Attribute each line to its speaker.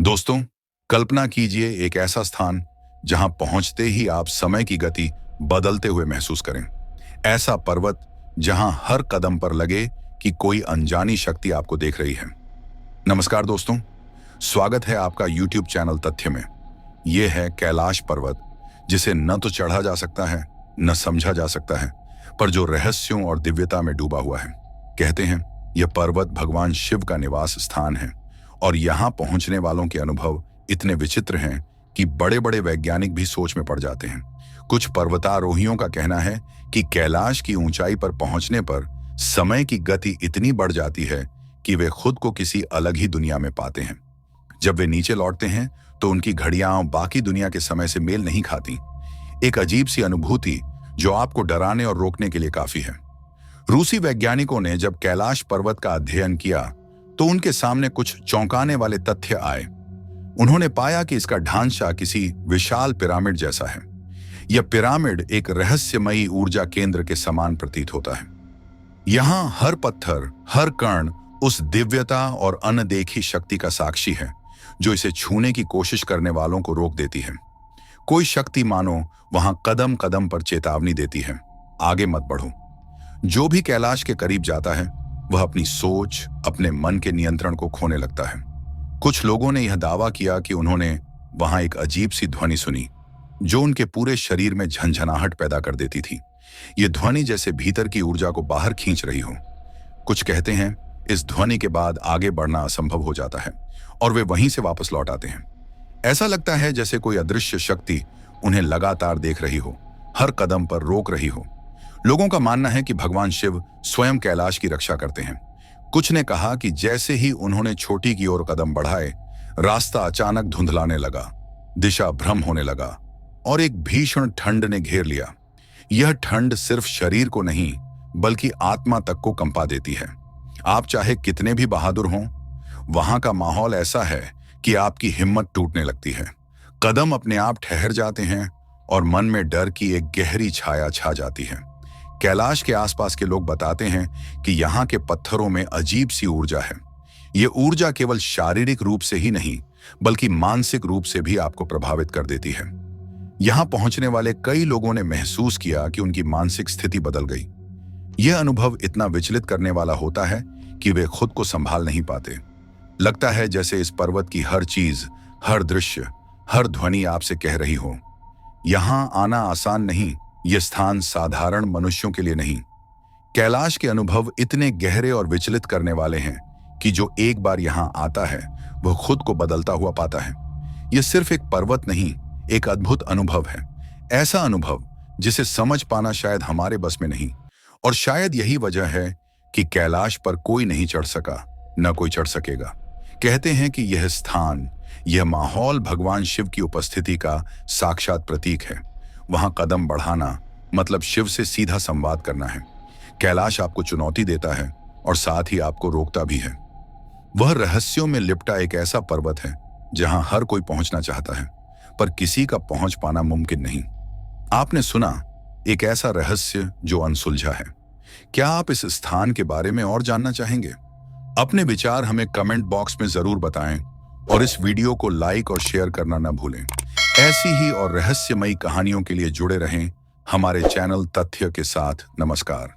Speaker 1: दोस्तों, कल्पना कीजिए एक ऐसा स्थान जहां पहुंचते ही आप समय की गति बदलते हुए महसूस करें। ऐसा पर्वत जहां हर कदम पर लगे कि कोई अनजानी शक्ति आपको देख रही है। नमस्कार दोस्तों, स्वागत है आपका YouTube चैनल तथ्य में। यह है कैलाश पर्वत, जिसे न तो चढ़ा जा सकता है न समझा जा सकता है, पर जो रहस्यों और दिव्यता में डूबा हुआ है। कहते हैं यह पर्वत भगवान शिव का निवास स्थान है और यहाँ पहुंचने वालों के अनुभव इतने विचित्र हैं कि बड़े बड़े वैज्ञानिक भी सोच में पड़ जाते हैं। कुछ पर्वतारोहियों का कहना है कि कैलाश की ऊंचाई पर पहुंचने पर समय की गति इतनी बढ़ जाती है कि वे खुद को किसी अलग ही दुनिया में पाते हैं। जब वे नीचे लौटते हैं तो उनकी घड़ियां बाकी दुनिया के समय से मेल नहीं खाती। एक अजीब सी अनुभूति जो आपको डराने और रोकने के लिए काफी है। रूसी वैज्ञानिकों ने जब कैलाश पर्वत का अध्ययन किया तो उनके सामने कुछ चौंकाने वाले तथ्य आए। उन्होंने पाया कि इसका ढांचा किसी विशाल पिरामिड जैसा है। यह पिरामिड एक रहस्यमयी ऊर्जा केंद्र के समान प्रतीत होता है। यहाँ हर पत्थर, हर कण उस दिव्यता और अनदेखी शक्ति का साक्षी है जो इसे छूने की कोशिश करने वालों को रोक देती है। कोई शक्ति मानो वहां कदम कदम पर चेतावनी देती है, आगे मत बढ़ो। जो भी कैलाश के करीब जाता है वह अपनी सोच, अपने मन के नियंत्रण को खोने लगता है। कुछ लोगों ने यह दावा किया कि उन्होंने वहां एक अजीब सी ध्वनि सुनी जो उनके पूरे शरीर में झंझनाहट पैदा कर देती थी। यह ध्वनि जैसे भीतर की ऊर्जा को बाहर खींच रही हो। कुछ कहते हैं इस ध्वनि के बाद आगे बढ़ना असंभव हो जाता है और वे वहीं से वापस लौट आते हैं। ऐसा लगता है जैसे कोई अदृश्य शक्ति उन्हें लगातार देख रही हो, हर कदम पर रोक रही हो। लोगों का मानना है कि भगवान शिव स्वयं कैलाश की रक्षा करते हैं। कुछ ने कहा कि जैसे ही उन्होंने चोटी की ओर कदम बढ़ाए, रास्ता अचानक धुंधलाने लगा, दिशा भ्रम होने लगा और एक भीषण ठंड ने घेर लिया। यह ठंड सिर्फ शरीर को नहीं बल्कि आत्मा तक को कंपा देती है। आप चाहे कितने भी बहादुर हों, वहां का माहौल ऐसा है कि आपकी हिम्मत टूटने लगती है। कदम अपने आप ठहर जाते हैं और मन में डर की एक गहरी छाया छा जाती है। कैलाश के आसपास के लोग बताते हैं कि यहाँ के पत्थरों में अजीब सी ऊर्जा है। ये ऊर्जा केवल शारीरिक रूप से ही नहीं बल्कि मानसिक रूप से भी आपको प्रभावित कर देती है। यहाँ पहुंचने वाले कई लोगों ने महसूस किया कि उनकी मानसिक स्थिति बदल गई। यह अनुभव इतना विचलित करने वाला होता है कि वे खुद को संभाल नहीं पाते। लगता है जैसे इस पर्वत की हर चीज, हर दृश्य, हर ध्वनि आपसे कह रही हो, यहाँ आना आसान नहीं। यह स्थान साधारण मनुष्यों के लिए नहीं। कैलाश के अनुभव इतने गहरे और विचलित करने वाले हैं कि जो एक बार यहाँ आता है वह खुद को बदलता हुआ पाता है। यह सिर्फ एक पर्वत नहीं, एक अद्भुत अनुभव है। ऐसा अनुभव जिसे समझ पाना शायद हमारे बस में नहीं। और शायद यही वजह है कि कैलाश पर कोई नहीं चढ़ सका, न कोई चढ़ सकेगा। कहते हैं कि यह स्थान, यह माहौल भगवान शिव की उपस्थिति का साक्षात प्रतीक है। वहां कदम बढ़ाना मतलब शिव से सीधा संवाद करना है। कैलाश आपको चुनौती देता है और साथ ही आपको रोकता भी है। वह रहस्यों में लिपटा एक ऐसा पर्वत है जहां हर कोई पहुंचना चाहता है, पर किसी का पहुंच पाना मुमकिन नहीं। आपने सुना एक ऐसा रहस्य जो अनसुलझा है। क्या आप इस स्थान के बारे में और जानना चाहेंगे? अपने विचार हमें कमेंट बॉक्स में जरूर बताएं और इस वीडियो को लाइक और शेयर करना न भूलें। ऐसी ही और रहस्यमयी कहानियों के लिए जुड़े रहें हमारे चैनल तथ्य के साथ। नमस्कार।